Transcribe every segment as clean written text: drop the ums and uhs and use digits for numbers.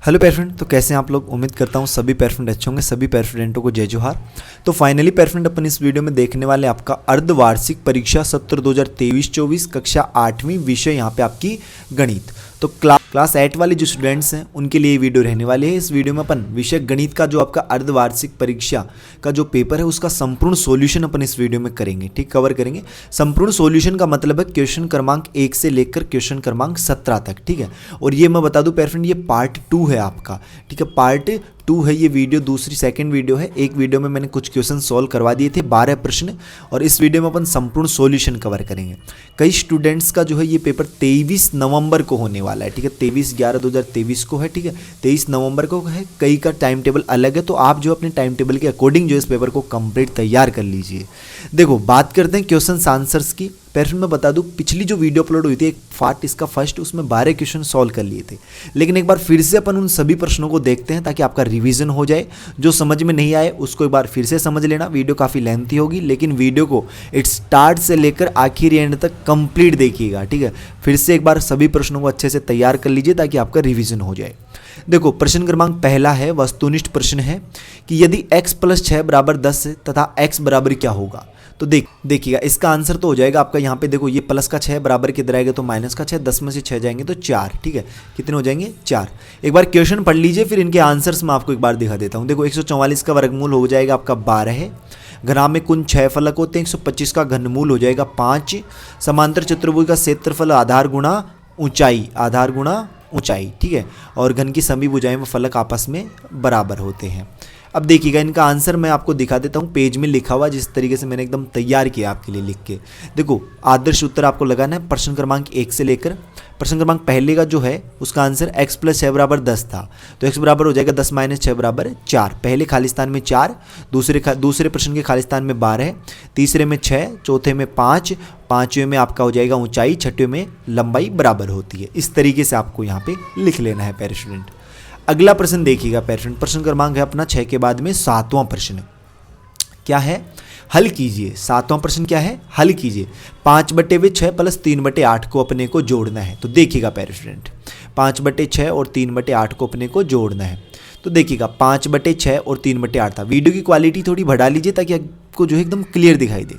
Hello पैर friend, तो कैसे हैं आप लोग। उम्मीद करता हूँ सभी पैर फ्रेंड अच्छे होंगे। सभी पैर फ्रेंडों को जय जोहार। तो फाइनली पैर फ्रेंड अपन इस वीडियो में देखने वाले आपका अर्धवार्षिक परीक्षा सत्र 2023-24 कक्षा 8वीं विषय यहाँ पे आपकी गणित। तो क्लास 8 वाले जो स्टूडेंट्स हैं उनके लिए वीडियो रहने वाली है। इस वीडियो में अपन विषय गणित का जो आपका अर्धवार्षिक परीक्षा का जो पेपर है उसका संपूर्ण सॉल्यूशन अपन इस वीडियो में करेंगे, ठीक, कवर करेंगे। संपूर्ण सॉल्यूशन का मतलब है क्वेश्चन क्रमांक 1 से लेकर क्वेश्चन क्रमांक 17 तक, ठीक है। और ये मैं बता दूं पैर फ्रेंड, ये पार्ट 2 है आपका, ठीक है। पार्ट 2 है ये वीडियो, सेकंड वीडियो है। एक वीडियो में मैंने कुछ क्वेश्चन सॉल्व करवा दिए थे, 12 प्रश्न, और इस वीडियो में अपन संपूर्ण सॉल्यूशन कवर करेंगे। कई स्टूडेंट्स का जो है ये पेपर 23 नवंबर को होने वाला है, ठीक है। 23/11/2023 को है, ठीक है। 23 नवंबर को है। कई का टाइम टेबल अलग है, तो आप जो अपने टाइम टेबल के अकॉर्डिंग जो इस पेपर को कंप्लीट तैयार कर लीजिए। देखो, बात करते हैं क्वेश्चन आंसर्स की। पैर मैं बता दूं, पिछली जो वीडियो अपलोड हुई थी एक पार्ट इसका फर्स्ट, उसमें 12 क्वेश्चन सॉल्व कर लिए थे। लेकिन एक बार फिर से अपन उन सभी प्रश्नों को देखते हैं ताकि आपका रिवीजन हो जाए। जो समझ में नहीं आए उसको एक बार फिर से समझ लेना। वीडियो काफ़ी लेंथी होगी, लेकिन वीडियो को इट स्टार्ट से लेकर आखिरी एंड तक कंप्लीट देखिएगा, ठीक है। फिर से एक बार सभी प्रश्नों को अच्छे से तैयार कर लीजिए ताकि आपका रिविजन हो जाए। देखो, प्रश्न क्रमांक पहला है, वस्तुनिष्ठ प्रश्न है कि यदि x + 6 = 10 तथा x बराबर क्या होगा। तो देखिएगा, इसका आंसर तो हो जाएगा आपका यहाँ पे। देखो, ये प्लस का 6 बराबर किधर आएगा, तो माइनस का 6, 10 में से 6 जाएंगे तो 4, ठीक है। कितने हो जाएंगे, 4। एक बार क्वेश्चन पढ़ लीजिए, फिर इनके आंसर्स मैं आपको एक बार दिखा देता हूँ। देखो, 144 का वर्गमूल हो जाएगा आपका 12 है। ग्राम में कुल 6 फलक होते हैं। 125 का घनमूल हो जाएगा 5। समांतर चतुर्भुज का क्षेत्रफल आधार गुणा ऊंचाई, ठीक है। और घन की सभी भुजाएं व फलक आपस में बराबर होते हैं। अब देखिएगा, इनका आंसर मैं आपको दिखा देता हूँ, पेज में लिखा हुआ जिस तरीके से मैंने एकदम तैयार किया आपके लिए लिख के। देखो, आदर्श उत्तर आपको लगाना है प्रश्न क्रमांक 1 से लेकर प्रश्न क्रमांक पहले का जो है उसका आंसर x + 6 = 10 था, तो x बराबर हो जाएगा 10 - 6 = 4। पहले खाली स्थान में 4, दूसरे प्रश्न के खाली स्थान में 12, तीसरे में 6, चौथे में 5, पांचवें में आपका हो जाएगा ऊंचाई, छठवें में लंबाई बराबर होती है। इस तरीके से आपको यहाँ पे लिख लेना है पैर स्टूडेंट। अगला प्रश्न देखिएगा पैर स्टूडेंट, प्रश्न क्रमांक है अपना 6 के बाद में 7वां प्रश्न क्या है, हल कीजिए। 7वां प्रश्न क्या है, हल कीजिए। 5/6 + 3/8 को अपने को जोड़ना है। तो देखिएगा पैर स्टूडेंट, 5/6 और 3/8 को अपने को जोड़ना है। तो देखिएगा, 5/6 और 3/8 था। वीडियो की क्वालिटी थोड़ी बढ़ा लीजिए ताकि आपको जो है एकदम क्लियर दिखाई दे।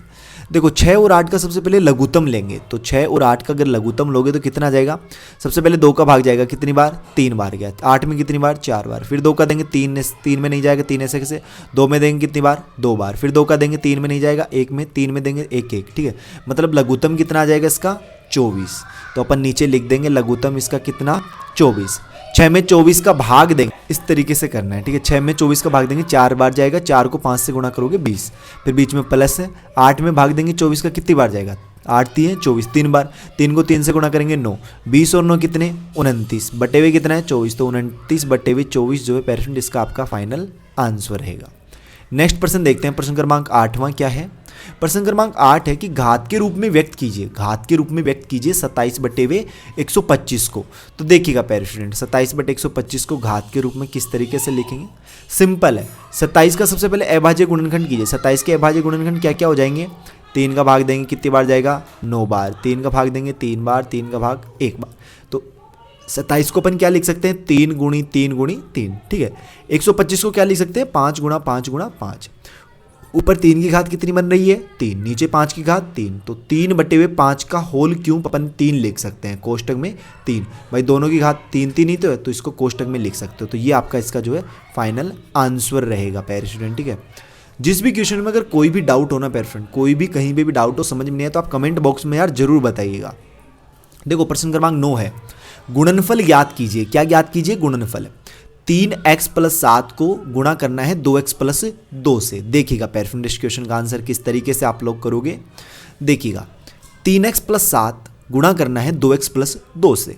देखो, 6 और 8 का सबसे पहले लघुत्तम लेंगे। तो 6 और 8 का अगर लघुत्तम लोगे तो कितना जाएगा, सबसे पहले 2 का भाग जाएगा, कितनी बार, 3 बार गया। 8 में कितनी बार, 4 बार। फिर 2 का देंगे, 3 में नहीं जाएगा, 3 ऐसे कैसे, 2 में देंगे कितनी बार, 2 बार। फिर 2 का देंगे, 3 में नहीं जाएगा, 1 में, 3 में देंगे 1, ठीक है। मतलब लघुत्तम कितना आ जाएगा इसका, 24। तो अपन नीचे लिख देंगे लघुत्तम इसका कितना, 24। 6 में 24 का भाग देंगे, इस तरीके से करना है, ठीक है। 6 में 24 का भाग देंगे, 4 बार जाएगा, 4 को 5 से गुणा करोगे 20, फिर बीच में प्लस है। 8 में भाग देंगे 24 का, कितनी बार जाएगा, 8 × 3 = 24, 3 बार। 3 को 3 से गुणा करेंगे 9, 20 और 9 कितने, 29, बटे हुए कितना है 24, तो 29/24 जो है पेरेंट इसका आपका फाइनल आंसर रहेगा। नेक्स्ट प्रश्न देखते हैं, प्रश्न क्रमांक 8वां क्या है। प्रश्न क्रमांक 8 है कि घात के रूप में व्यक्त कीजिए, 27/125 को। तो देखिएगा पैर स्टूडेंट, 27/125 को घात के रूप में किस तरीके से लिखेंगे। सिंपल है, 27 का सबसे पहले अभाज्य गुणनखंड कीजिए। 27 के अभाज्य गुणनखंड क्या क्या हो जाएंगे, 3 का भाग देंगे कितनी बार जाएगा, 9 बार। 3 का भाग देंगे 3 बार, 3 का भाग 1 बार। तो 27 को अपन क्या लिख सकते हैं, 3 × 3 × 3, ठीक है। 125 को क्या लिख सकते हैं, 5 × 5 × 5। ऊपर 3 की घात कितनी बन रही है, 3, नीचे 5 की घात 3, तो 3/5 का होल क्यूब अपन 3 लिख सकते हैं, कोष्टक में 3। भाई दोनों की घात 3 ही तो है, तो इसको कोष्टक में लिख सकते हो। तो ये आपका इसका जो है फाइनल आंसर रहेगा पैर स्टूडेंट, ठीक है। जिस भी क्वेश्चन में अगर कोई भी डाउट होना पैर फ्रेंड, कोई भी कहीं पे भी डाउट हो, समझ में नहीं आया, तो आप कमेंट बॉक्स में यार जरूर बताइएगा। देखो, प्रश्न क्रमांक 9 है, गुणनफल ज्ञात कीजिए। क्या ज्ञात कीजिए, गुणनफल। 3x + 7 को गुणा करना है 2x + 2 से। देखिएगा पैर फ्रेंड, इस क्वेश्चन का आंसर किस तरीके से आप लोग करोगे। देखिएगा, 3x + 7 गुणा करना है 2x + 2 से।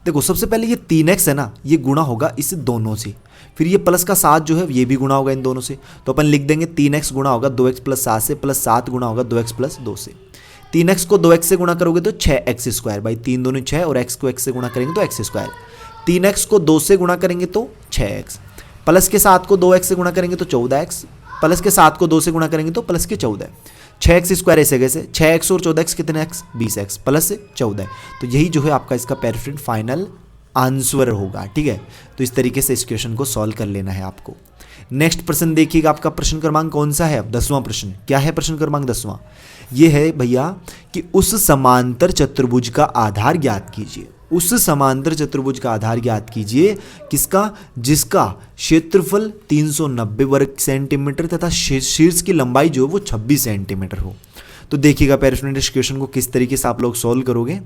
देखो, सबसे पहले ये 3x है ना, ये गुणा होगा इस दोनों से। फिर ये प्लस का 7 जो है ये भी गुणा होगा इन दोनों से। तो अपन लिख देंगे 3x गुणा होगा 2x + 7 से, प्लस 7 गुणा होगा 2x + 2 से। 3x को 2x से गुणा करोगे तो 6x²। भाई 3 दूनी 6 और x को x से गुणा करेंगे तो x²। 3x को 2 से गुणा करेंगे तो 6x, प्लस के 7 को 2x से गुणा करेंगे तो 14x, प्लस के 7 को 2 से गुणा करेंगे तो प्लस के 14। 6x² ऐसे कैसे, 6x और 14x कितने x, 20x प्लस 14। तो यही जो है आपका इसका पेरिफेरल फाइनल आंसर होगा। ठीक है, तो इस तरीके से इस क्वेश्चन को सॉल्व कर लेना है आपको। नेक्स्ट प्रश्न देखिएगा, आपका प्रश्न क्रमांक कौन सा है? अब 10वां प्रश्न। क्या है प्रश्न क्रमांक 10वां? ये है भैया कि उस समांतर चतुर्भुज का आधार ज्ञात कीजिए। उस समांतर चतुर्भुज का आधार ज्ञात कीजिए किसका? जिसका क्षेत्रफल 390 वर्ग सेंटीमीटर तथा शीर्ष की लंबाई जो वो 26 सेंटीमीटर हो। तो देखिएगा प्यारे स्टूडेंट, इस क्वेश्चन को किस तरीके से आप लोग सॉल्व करोगे।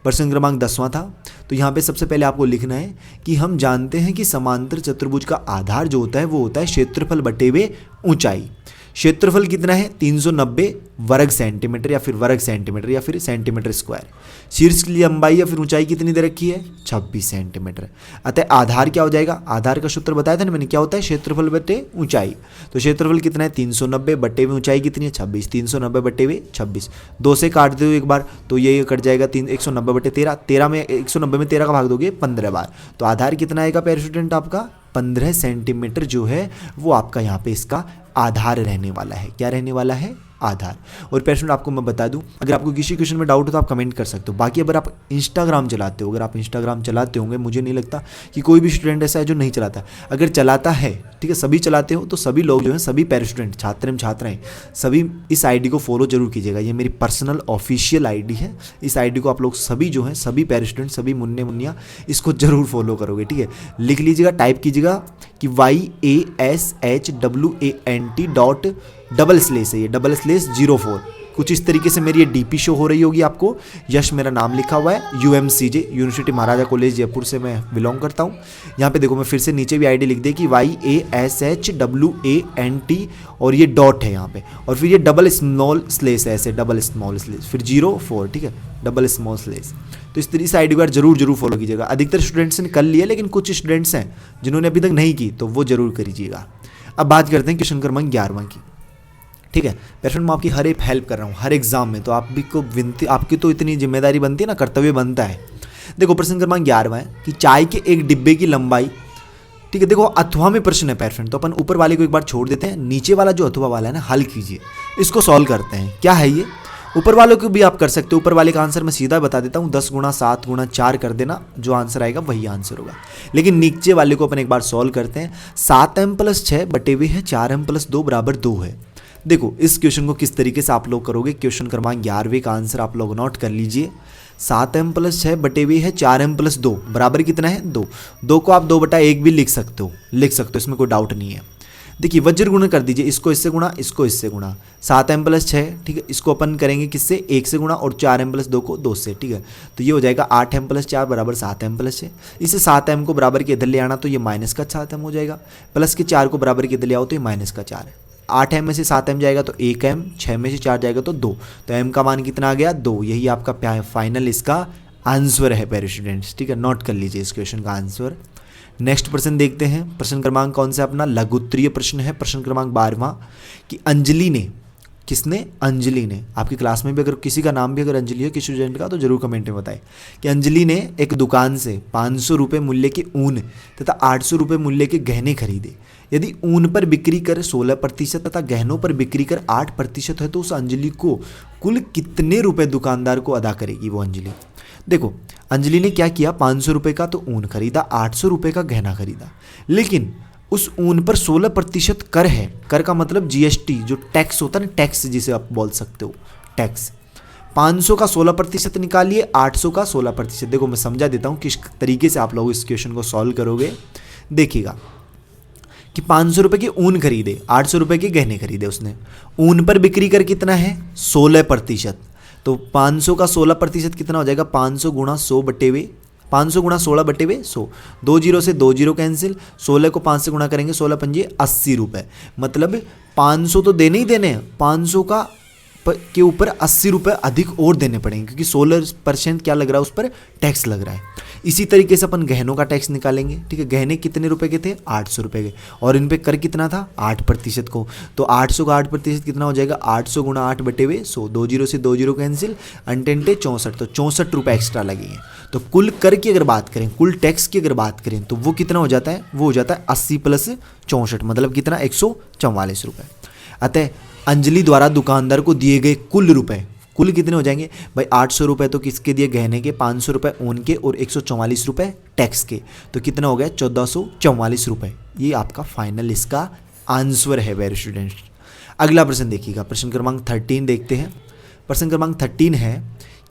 प्रश्न क्रमांक 10वां था, तो यहाँ पे सबसे पहले आपको लिखना है कि हम जानते हैं कि समांतर चतुर्भुज का आधार जो होता है वो होता है क्षेत्रफल बटे हुए ऊंचाई। क्षेत्रफल कितना है? 390 वर्ग सेंटीमीटर या फिर वर्ग सेंटीमीटर या फिर सेंटीमीटर स्क्वायर। शीर्ष की लंबाई या फिर ऊंचाई कितनी दे रखी है? 26 सेंटीमीटर। अतः आधार क्या हो जाएगा? आधार का सूत्र बताया था ना मैंने, क्या होता है? क्षेत्रफल बटे ऊंचाई। तो क्षेत्रफल कितना है? 390 बटे हुए ऊंचाई कितनी है? 26। 390 बटे हुए 26, 2 से काट दो एक बार तो ये कट जाएगा 190 बटे 13। 13 में 190 में 13 का भाग दोगे 15 बार, तो आधार कितना आएगा प्यारे स्टूडेंट? आपका 15 सेंटीमीटर जो है वो आपका यहाँ पे इसका आधार रहने वाला है। क्या रहने वाला है? आधार। और पेशेंट आपको मैं बता दूं, अगर आपको किसी क्वेश्चन में डाउट हो तो आप कमेंट कर सकते हो। बाकी अगर आप इंस्टाग्राम चलाते हो, अगर आप इंस्टाग्राम चलाते होंगे, मुझे नहीं लगता कि कोई भी स्टूडेंट ऐसा है जो नहीं चलाता। अगर चलाता है, ठीक है, सभी चलाते हो, तो सभी लोग जो हैं, सभी पैर स्टूडेंट, छात्र एवं छात्राएं, सभी इस आईडी को फॉलो जरूर कीजिएगा। ये मेरी पर्सनल ऑफिशियल आईडी है। इस आईडी को आप लोग सभी जो हैं, सभी पैर स्टूडेंट, सभी मुन्ने मुन्नियाँ इसको जरूर फॉलो करोगे। ठीक है, लिख लीजिएगा, टाइप कीजिएगा कि YASHWANT डबल स्लेस है, ये डबल स्लेस 04। कुछ इस तरीके से मेरी ये डीपी शो हो रही होगी आपको। यश मेरा नाम लिखा हुआ है, UMCJ यूनिवर्सिटी महाराजा कॉलेज जयपुर से मैं बिलोंग करता हूँ। यहाँ पे देखो, मैं फिर से नीचे भी आईडी लिख दे कि YASHWANT और ये डॉट है यहाँ पे, और फिर ये डबल स्मॉल स्लेस है, ऐसे डबल स्मॉल स्लेस, फिर 04। ठीक है, डबल स्मॉल स्लेस। तो इस तरीके से आईडी को जरूर फॉलो कीजिएगा। अधिकतर स्टूडेंट्स ने कर लिया, लेकिन कुछ स्टूडेंट्स हैं जिन्होंने अभी तक नहीं की, तो वो जरूर करिएगा। अब बात करते हैं क्वेश्चन क्रमांक 11वां की। ठीक है पेशेंट, मैं आपकी हर एक हेल्प कर रहा हूँ हर एग्जाम में, तो आप भी को विनती, आपकी तो इतनी जिम्मेदारी बनती है ना, कर्तव्य बनता है। देखो प्रश्न क्रमांक 11वां है कि चाय के एक डिब्बे की लंबाई, ठीक है, देखो अथवा में प्रश्न है पेशेंट, तो अपन ऊपर वाले को एक बार छोड़ देते हैं, नीचे वाला जो अथवा वाला है ना, हल कीजिए, इसको सॉल्व करते हैं। क्या है ये? ऊपर वालों को भी आप कर सकते हो। ऊपर वाले का आंसर मैं सीधा बता देता हूँ, 10 गुणा 7 गुणा 4 कर देना, जो आंसर आएगा वही आंसर होगा। लेकिन नीचे वाले को अपन एक बार सॉल्व करते हैं। 7m + 6 बटे हुए है 4m + 2 बराबर 2 है। देखो इस क्वेश्चन को किस तरीके से आप लोग करोगे। क्वेश्चन क्रमांक 11वें का आंसर आप लोग नोट कर लीजिए। 7m + 6 बटे हुए है 4m + 2 बराबर कितना है? 2। 2 को आप 2/1 भी लिख सकते हो, इसमें कोई डाउट नहीं है। देखिए वज्र गुणा कर दीजिए, इसको इससे गुणा, इसको इससे गुणा। 7m + 6, ठीक है, इसको अपन करेंगे किससे? 1 से गुणा, और 4m + 2 को 2 से। ठीक है, तो ये हो जाएगा 8m + 4 बराबर 7m + 6। इसे 7m को बराबर के इधर ले आना तो ये माइनस का 7m हो जाएगा, प्लस के 4 को बराबर के इधर ले आओ तो ये माइनस का 4 है। 8m में से 7m जाएगा तो 1m, 6 में से 4 जाएगा तो 2, तो m का मान कितना आ गया? 2। यही आपका फाइनल इसका आंसर है पेयर स्टूडेंट्स। ठीक है, नोट कर लीजिए इस क्वेश्चन का आंसर। नेक्स्ट प्रश्न देखते हैं। प्रश्न क्रमांक कौन सा? अपना लघुत्तरीय प्रश्न है, प्रश्न क्रमांक 12वां कि अंजलि ने, किसने? अंजलि ने। आपकी क्लास में भी अगर किसी का नाम भी अगर अंजलि है किसी स्टूडेंट का, तो जरूर कमेंट में बताएं कि अंजलि ने एक दुकान से 500 रुपये मूल्य के ऊन तथा 800 रुपये मूल्य के गहने खरीदे। यदि ऊन पर बिक्री कर 16% तथा गहनों पर बिक्री कर 8% है, तो उस अंजलि को कुल कितने रुपए दुकानदार को अदा करेगी वो अंजलि? देखो अंजलि ने क्या किया, 500 रुपये का तो ऊन खरीदा, 800 रुपये का गहना खरीदा, लेकिन उस ऊन पर 16% कर है। कर का मतलब GST, जो टैक्स होता है ना, टैक्स जिसे आप बोल सकते हो, टैक्स। 500 का 16% निकालिए, 800 का 16%। देखो मैं समझा देता हूँ किस तरीके से आप लोग इस क्वेश्चन को सॉल्व करोगे। देखिएगा कि 500 रुपये के ऊन खरीदे, 800 रुपये के गहने खरीदे उसने। ऊन पर बिक्री कर कितना है? 16%। तो 500 का 16% कितना हो जाएगा? 500 गुणा 100 बटे हुए 500 गुणा 16 बटे हुए 100। 2 जीरो से 2 जीरो कैंसिल, 16 को 5 से गुणा करेंगे, 16 पंजे 80 रुपये। मतलब 500 तो देने ही देने हैं, 500 का के ऊपर 80 रुपये अधिक और देने पड़ेंगे, क्योंकि 16% क्या लग रहा है उस पर? टैक्स लग रहा है। इसी तरीके से अपन गहनों का टैक्स निकालेंगे। ठीक है, गहने कितने रुपए के थे? 800 रुपये के, और इन पे कर कितना था? 8% को। तो 800 का 8% कितना हो जाएगा? 800 गुणा 8 बटे हुए 100। 2 जीरो से 2 जीरो कैंसिल, अंटेंटे 64, तो 64 रुपये एक्स्ट्रा लगेंगे। तो कुल कर की अगर बात करें, कुल टैक्स की अगर बात करें, तो वो कितना हो जाता है? वो हो जाता है 80 + 64, मतलब कितना? 144 रुपये। अतः अंजलि द्वारा दुकानदार को दिए गए कुल रुपए, कुल कितने हो जाएंगे भाई 800 रुपये तो किसके दिए, गहने के, 500 रुपये ओन के और 144 रुपये टैक्स के, तो कितना हो गया 1444 रुपये। ये आपका फाइनल इसका आंसर है वेरी स्टूडेंट्स। अगला प्रश्न देखिएगा, प्रश्न क्रमांक 13 देखते हैं। प्रश्न क्रमांक 13 है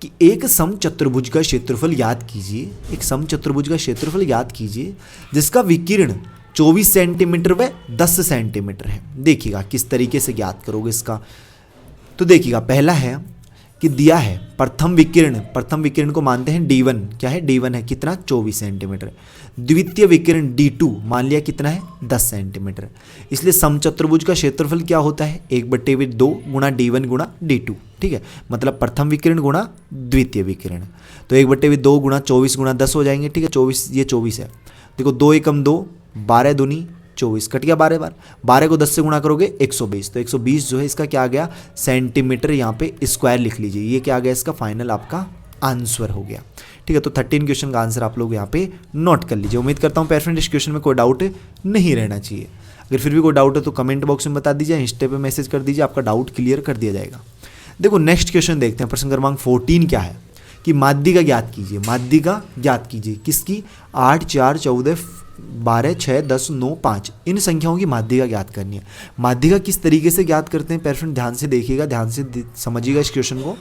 कि एक समचतुर्भुज का क्षेत्रफल याद कीजिए, एक समचतुर्भुज का क्षेत्रफल याद कीजिए जिसका विकिरण 24 सेंटीमीटर व 10 सेंटीमीटर है। देखिएगा किस तरीके से ज्ञात करोगे इसका। तो देखिएगा पहला है कि दिया है प्रथम विकिरण को मानते हैं D1, क्या है D1 है कितना 24 सेंटीमीटर। द्वितीय विकिरण D2 मान लिया कितना है 10 सेंटीमीटर। इसलिए समचतुर्भुज का क्षेत्रफल क्या होता है 1/2 गुणा D1 गुणा D2, ठीक है, मतलब प्रथम विकिरण गुणा द्वितीय विकिरण। तो 1/2 गुणा 24 गुणा 10 हो जाएंगे, ठीक है, 24 ये 24 है। देखो 2 एकम 2, 12 दूनी 24, कट गया 12 बार, 12 को 10 से गुणा करोगे 120, तो 120 जो है इसका क्या आ गया सेंटीमीटर, यहाँ पे स्क्वायर लिख लीजिए। ये क्या आ गया इसका फाइनल आपका आंसर हो गया, ठीक है। तो 13 क्वेश्चन का आंसर आप लोग यहाँ पे नोट कर लीजिए। उम्मीद करता हूँ पेरेंट इस क्वेश्चन में कोई डाउट नहीं रहना चाहिए। अगर फिर भी कोई डाउट है तो कमेंट बॉक्स में बता दीजिए, इंस्टा पे मैसेज कर दीजिए, आपका डाउट क्लियर कर दिया जाएगा। देखो नेक्स्ट क्वेश्चन देखते हैं, प्रश्न क्रमांक 14 क्या है कि माध्यिका ज्ञात कीजिए। माध्यिका ज्ञात कीजिए किसकी, 8, 4, 14, 12, 6, 10, 9, 5 इन संख्याओं की माध्यिका ज्ञात करनी है। माध्यिका किस तरीके से ज्ञात करते हैं पेरेंट, ध्यान से देखिएगा, ध्यान से समझिएगा इस क्वेश्चन को।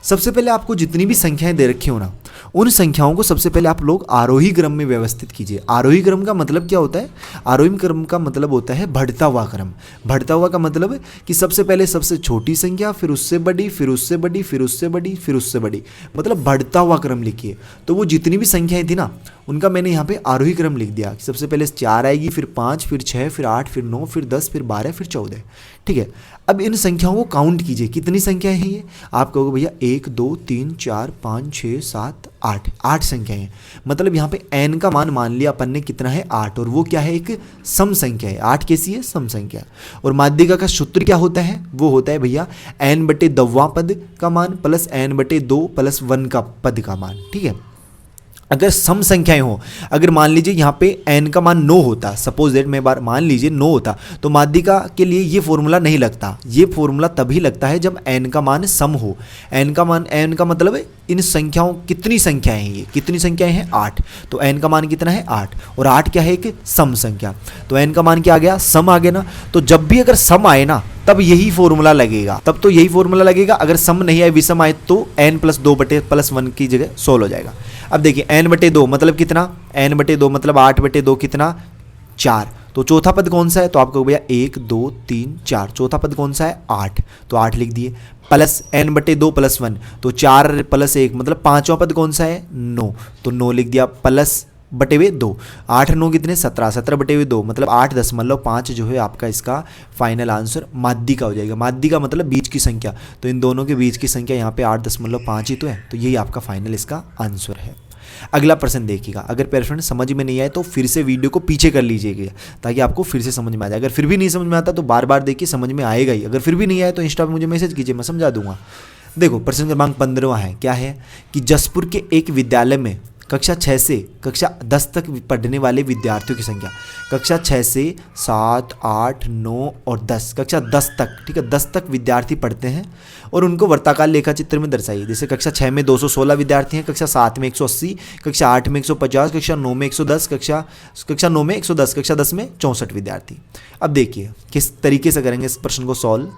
सबसे पहले आपको जितनी भी संख्याएं दे रखी हो ना, उन संख्याओं को सबसे पहले आप लोग आरोही क्रम में व्यवस्थित कीजिए। आरोही क्रम का मतलब क्या होता है, आरोही क्रम का मतलब होता है बढ़ता हुआ क्रम। बढ़ता हुआ का मतलब है कि सबसे पहले सबसे छोटी संख्या, फिर उससे बड़ी, फिर उससे बड़ी, फिर उससे बड़ी, फिर उससे बड़ी, मतलब बढ़ता हुआ क्रम लिखिए। तो वो जितनी भी संख्याएं थी ना उनका मैंने यहाँ पे आरोही क्रम लिख दिया। सबसे पहले 4 आएगी, फिर 5, फिर 6, फिर 8, फिर 9, फिर 10, फिर 12, फिर 14, ठीक है। अब इन संख्याओं को काउंट कीजिए, कितनी संख्याएं हैं ये, आप कहोगे भैया 1, 2, 3, 4, 5, 6, 7, 8 संख्याएं हैं। मतलब यहाँ पे n का मान लिया अपन ने कितना है 8, और वो क्या है एक सम संख्या है। 8 कैसी है, सम संख्या। और माध्यिका का सूत्र क्या होता है, वो होता है भैया n/2वां पद का मान प्लस n/2 प्लस 1 का पद का मान, ठीक है। अगर सम संख्याएं हो, अगर मान लीजिए यहाँ पे n का मान 9 होता, सपोज दैट मैं बार मान लीजिए 9 होता, तो माध्यिका के लिए ये फॉर्मूला नहीं लगता। ये फॉर्मूला तभी लगता है जब n का मान सम हो। n का मतलब है इन संख्याओं, कितनी संख्याएं हैं ये, कितनी संख्याएं हैं 8, तो n का मान कितना है 8, और 8 क्या है एक सम संख्या, तो n का मान क्या आ गया, सम आ गया ना। तो जब भी अगर सम आए ना तब यही फॉर्मूला लगेगा, तब तो यही फॉर्मूला लगेगा। अगर सम नहीं आए, विषम आए, तो n+2/+1 की जगह 16 हो जाएगा। अब देखिए n/2 मतलब कितना, n/2 मतलब 8/2 कितना 4, तो चौथा पद कौन सा है, तो आपको भैया 1, 2, 3, 4, चौथा पद कौन सा है 8, तो 8 लिख दिए। प्लस n/2 + 1, तो 4 + 1 मतलब पांचवा पद कौन सा है 9, तो 9 लिख दिया। प्लस बटे 2, 8 9 कितने 17, 17/2 मतलब 8.5 जो है आपका इसका फाइनल आंसर माध्यिका हो जाएगा। माध्यिका मतलब बीच की संख्या, तो इन दोनों के बीच की संख्या यहाँ पे 8.5 ही तो है, तो यही आपका फाइनल इसका आंसर है। अगला प्रश्न देखिएगा। अगर पेरेंट समझ में नहीं आए तो फिर से वीडियो को पीछे कर लीजिएगा ताकि आपको फिर से समझ में आ जाए। अगर फिर भी नहीं समझ में आता तो बार बार देखिए, समझ में आएगा ही। अगर फिर भी नहीं आए तो इंस्टा पे मुझे मैसेज कीजिए, मैं समझा दूंगा। देखो प्रश्न क्रमांक 15 है, क्या है कि जसपुर के एक विद्यालय में कक्षा 6 से कक्षा 10 तक पढ़ने वाले विद्यार्थियों की संख्या, कक्षा 6 से 7, 8, 9 और 10, कक्षा 10 तक, ठीक है 10 तक विद्यार्थी पढ़ते हैं और उनको वर्ताकार लेखा चित्र में दर्शाइए। जैसे कक्षा 6 में 216 विद्यार्थी हैं, कक्षा 7 में 180, कक्षा 8 में 150, कक्षा 9 में 110, कक्षा 9 में 110, कक्षा 10 में 64 विद्यार्थी। अब देखिए किस तरीके से करेंगे इस प्रश्न को सॉल्व।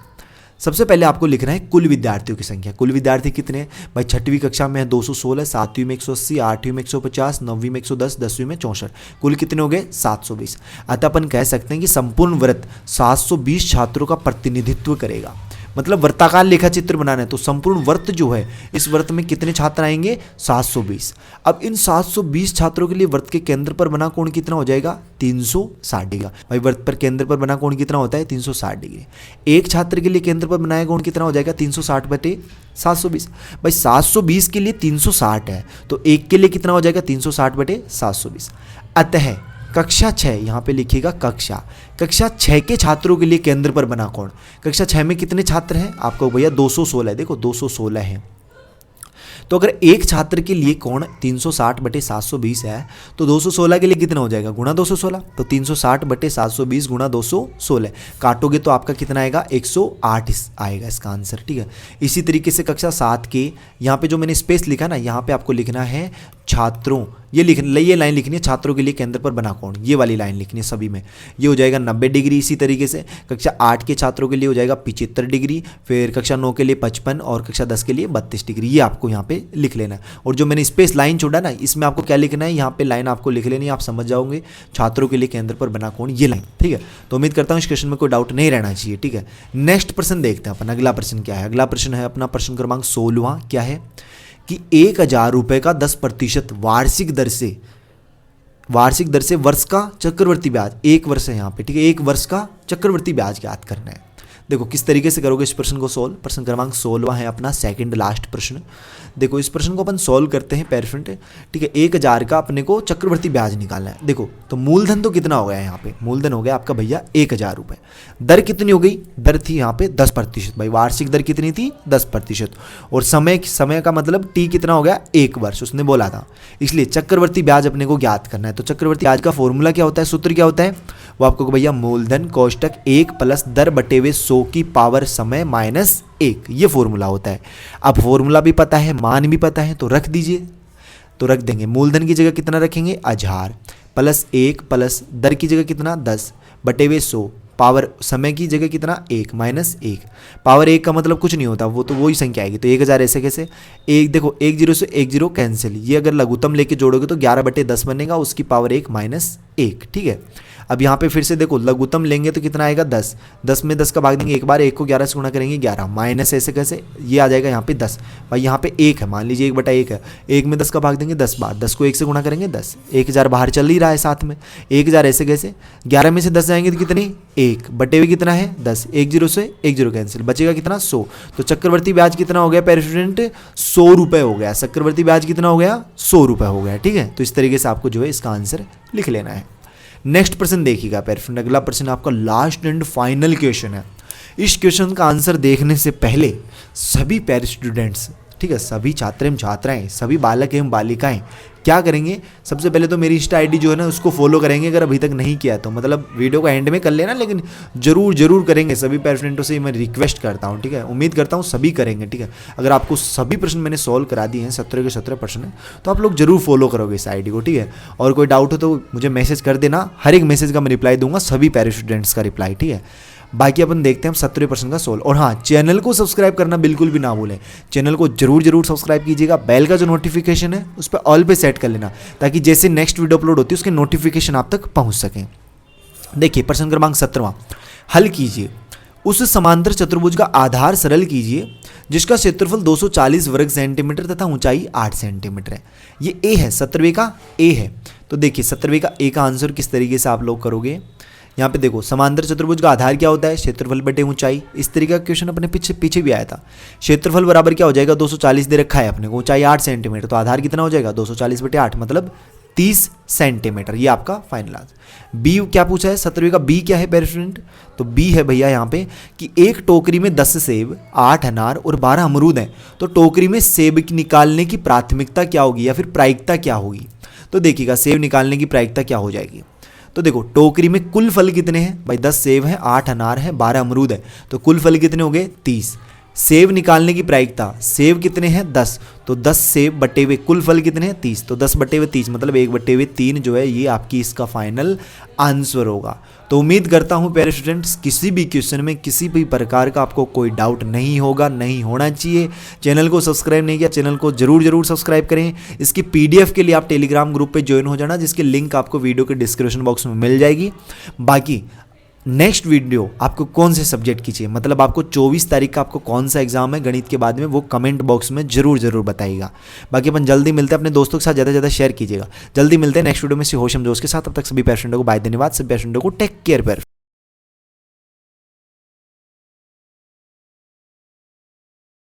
सबसे पहले आपको लिखना है कुल विद्यार्थियों की संख्या। कुल विद्यार्थी कितने हैं भाई, 6वीं कक्षा में है 216, 7वीं में 180, 8वीं में 150, 9वीं में 110, 10वीं में 64, कुल कितने हो गए 720। अतः अपन कह सकते हैं कि संपूर्ण व्रत 720 छात्रों का प्रतिनिधित्व करेगा। मतलब वर्ताकार लेखा चित्र बनाना है तो संपूर्ण व्रत जो है, इस व्रत में कितने छात्र आएंगे 720। अब इन 720 छात्रों के लिए व्रत के केंद्र पर बना कोण कितना हो जाएगा 360 डिग्री। भाई व्रत पर केंद्र पर बना कोण कितना होता है 360 डिग्री। एक छात्र के लिए केंद्र पर बनाया कोण कितना हो जाएगा 360/720। भाई 720 के लिए 360 है तो एक के लिए कितना हो जाएगा 360/720। अतः कक्षा 6, यहाँ पे लिखिएगा कक्षा 6 के छात्रों के लिए केंद्र पर बना कोण। कक्षा 6 में कितने छात्र हैं आपको भैया 216 है, देखो 216 है। तो अगर एक छात्र के लिए कोण 360/720 है तो 216 के लिए कितना हो जाएगा, गुणा 216। तो 360/720 गुणा 216 काटोगे तो आपका कितना आएगा, 108 आएगा इसका आंसर। ठीक है, इसी तरीके से कक्षा 7 के यहाँ पे जो मैंने स्पेस लिखा ना, यहाँ पे आपको लिखना है छात्रों, ये लाइन लिखनी है छात्रों के लिए केंद्र पर बना कोण, ये वाली लाइन लिखनी है सभी में। ये हो जाएगा 90 डिग्री। इसी तरीके से कक्षा 8 के छात्रों के लिए हो जाएगा 75 डिग्री, फिर कक्षा 9 के लिए 55 और कक्षा 10 के लिए 32 डिग्री। ये आपको यहाँ पे लिख लेना है। और जो मैंने स्पेस लाइन छोड़ा ना, इसमें आपको क्या लिखना है, यहाँ पे लाइन आपको लिख लेनी है, आप समझ जाओगे, छात्रों के लिए केंद्र पर बना कोण, ये लाइन। ठीक है, तो उम्मीद करता हूँ इस क्वेश्चन में कोई डाउट नहीं रहना चाहिए। ठीक है, नेक्स्ट प्रश्न देखते हैं अपन। अगला प्रश्न क्या है, अगला प्रश्न है अपना प्रश्न क्रमांक 16। क्या है कि 1000 रुपये का 10% वार्षिक दर से वर्ष का चक्रवर्ती ब्याज, 1 वर्ष है यहाँ पे। ठीक है, 1 वर्ष का चक्रवर्ती ब्याज ज्ञात करना है। देखो किस तरीके से करोगे इस प्रश्न को सोल्व। प्रश्न क्रमांक 16 है अपना सेकंड लास्ट प्रश्न। देखो इस प्रश्न को अपन सोल्व करते हैं पेरेंट। ठीक है, 1000 का अपने को चक्रवर्ती ब्याज निकालना है। देखो तो मूलधन तो कितना हो गया यहाँ पे, मूलधन हो गया आपका भैया 1000 रुपये। दर कितनी हो गई, दर थी यहाँ पे 10%। भाई वार्षिक दर कितनी थी, 10%। और समय का मतलब टी कितना हो गया, 1 वर्ष उसने बोला था, इसलिए चक्रवर्ती ब्याज अपने को ज्ञात करना है। तो चक्रवर्ती ब्याज का फॉर्मूला क्या होता है, सूत्र क्या होता है, वो आपको भैया मूलधन कोष्टक 1 प्लस दर बटे हुए 100 की पावर समय माइनस 1, ये फॉर्मूला होता है। अब फॉर्मूला भी पता है, मान भी पता है, तो रख दीजिए। तो रख देंगे, मूलधन की जगह कितना रखेंगे, 1000 प्लस 1 प्लस दर की जगह कितना 10 बटे हुए 100, पावर समय की जगह कितना 1 माइनस 1। पावर 1 का मतलब कुछ नहीं होता, वो तो वही संख्या आएगी। तो 1000 ऐसे कैसे, एक देखो 1 0 से 1 0 कैंसिल, ये अगर लघुत्तम लेके जोड़ोगे तो 11/10 बनेगा, उसकी पावर 1 माइनस 1। ठीक है, अब यहाँ पे फिर से देखो लघुत्तम लेंगे तो कितना आएगा 10, 10 में 10 का भाग देंगे एक बार, 1 को 11 से गुणा करेंगे 11, माइनस ऐसे कैसे, ये आ जाएगा यहाँ पे 10। भाई यहाँ पे 1 है, मान लीजिए 1/1 है, 1 में 10 का भाग देंगे 10 बार, 10 को 1 से गुणा करेंगे 10, 1000 बाहर चल ही रहा है साथ में, 1000 ऐसे कैसे, 11 में से 10 जाएंगे तो कितनी 1 बटे हुए कितना है 10, 1 0 से 1 0 कैंसिल, बचेगा कितना 100। तो चक्रवर्ती ब्याज कितना हो गया पेयर स्टूडेंट, 100 रुपये हो गया। चक्रवर्ती ब्याज कितना हो गया, 100 रुपये हो गया। ठीक है, तो इस तरीके से आपको जो है इसका आंसर लिख लेना है। नेक्स्ट प्रश्न देखिएगा पेयर फ्रेंड, अगला प्रश्न आपका लास्ट एंड फाइनल क्वेश्चन है। इस क्वेश्चन का आंसर देखने से पहले सभी पेयर स्टूडेंट्स, ठीक है, सभी छात्र एवं छात्राएं, सभी बालक एवं बालिकाएं क्या करेंगे, सबसे पहले तो मेरी इंस्टा आईडी जो है ना उसको फॉलो करेंगे, अगर अभी तक नहीं किया तो, मतलब वीडियो को एंड में कर लेना, लेकिन जरूर करेंगे। सभी पेयर फ्रेंडों से मैं रिक्वेस्ट करता हूँ, ठीक है, उम्मीद करता हूँ सभी करेंगे। ठीक है, अगर आपको सभी प्रश्न मैंने सॉल्व करा दिए हैं, 17 के 17 प्रश्न है, तो आप लोग जरूर फॉलो करोगे इस आईडी को। ठीक है, और कोई डाउट हो तो मुझे मैसेज कर देना, हर एक मैसेज का मैं रिप्लाई दूंगा, सभी पेयर स्टूडेंट्स का रिप्लाई। ठीक है, बाकी अपन देखते हैं हम 17% का सोल्व। और हाँ, चैनल को सब्सक्राइब करना बिल्कुल भी ना भूलें, चैनल को जरूर सब्सक्राइब कीजिएगा। बेल का जो नोटिफिकेशन है उस पर ऑल पे सेट कर लेना, ताकि जैसे नेक्स्ट वीडियो अपलोड होती है उसके नोटिफिकेशन आप तक पहुंच सकें। देखिए प्रश्न क्रमांक 17वां, हल कीजिए। उस समांतर चतुर्भुज का आधार सरल कीजिए जिसका क्षेत्रफल 240 वर्ग सेंटीमीटर तथा ऊंचाई 8 सेंटीमीटर है। ये ए है, 17वें का ए है। तो देखिए 17वें का ए का आंसर किस तरीके से आप लोग करोगे, यहाँ पे देखो समांतर चतुर्भुज का आधार क्या होता है, क्षेत्रफल बटे ऊंचाई। इस तरीके का क्वेश्चन अपने पीछे भी आया था। क्षेत्रफल बराबर क्या हो जाएगा, 240 दे रखा है अपने को, ऊंचाई 8 सेंटीमीटर, तो आधार कितना हो जाएगा 240/8 मतलब 30 सेंटीमीटर। ये आपका फाइनल आंसर। बी क्या पूछा है 17वें का, बी क्या है पेयर स्टूडेंट, तो बी है भैया यहाँ पे कि एक टोकरी में 10 सेब, 8 अनार और 12 अमरूद हैं, तो टोकरी में सेब निकालने की प्राथमिकता क्या होगी या फिर प्रायिकता क्या होगी। तो देखिएगा सेब निकालने की प्रायिकता क्या हो जाएगी। तो देखो टोकरी में कुल फल कितने हैं भाई, 10 सेब हैं, 8 अनार हैं, 12 अमरूद है, तो कुल फल कितने हो गए 30। सेब निकालने की प्रायिकता, सेब कितने हैं 10, तो 10 सेब बटे हुए कुल फल कितने हैं 30, तो 10 बटे हुए 30 मतलब 1/3 जो है ये आपकी इसका फाइनल आंसर होगा। तो उम्मीद करता हूँ प्यारे स्टूडेंट्स किसी भी क्वेश्चन में किसी भी प्रकार का आपको कोई डाउट नहीं होगा, नहीं होना चाहिए। चैनल को सब्सक्राइब नहीं किया, चैनल को जरूर सब्सक्राइब करें। इसकी PDF के लिए आप टेलीग्राम ग्रुप पे ज्वाइन हो जाना, जिसकी लिंक आपको वीडियो के डिस्क्रिप्शन बॉक्स में मिल जाएगी। बाकी नेक्स्ट वीडियो आपको कौन से सब्जेक्ट की चाहिए, मतलब आपको 24 तारीख का आपको कौन सा एग्जाम है गणित के बाद में, वो कमेंट बॉक्स में जरूर बताइएगा। बाकी अपन जल्दी मिलते हैं, अपने दोस्तों के साथ ज़्यादा शेयर कीजिएगा। जल्दी मिलते हैं नेक्स्ट वीडियो में होशम जोश के साथ। अब तक सभी पेशेंटों को बाय, धन्यवाद। सभी पेशेंटों को टेक केयर।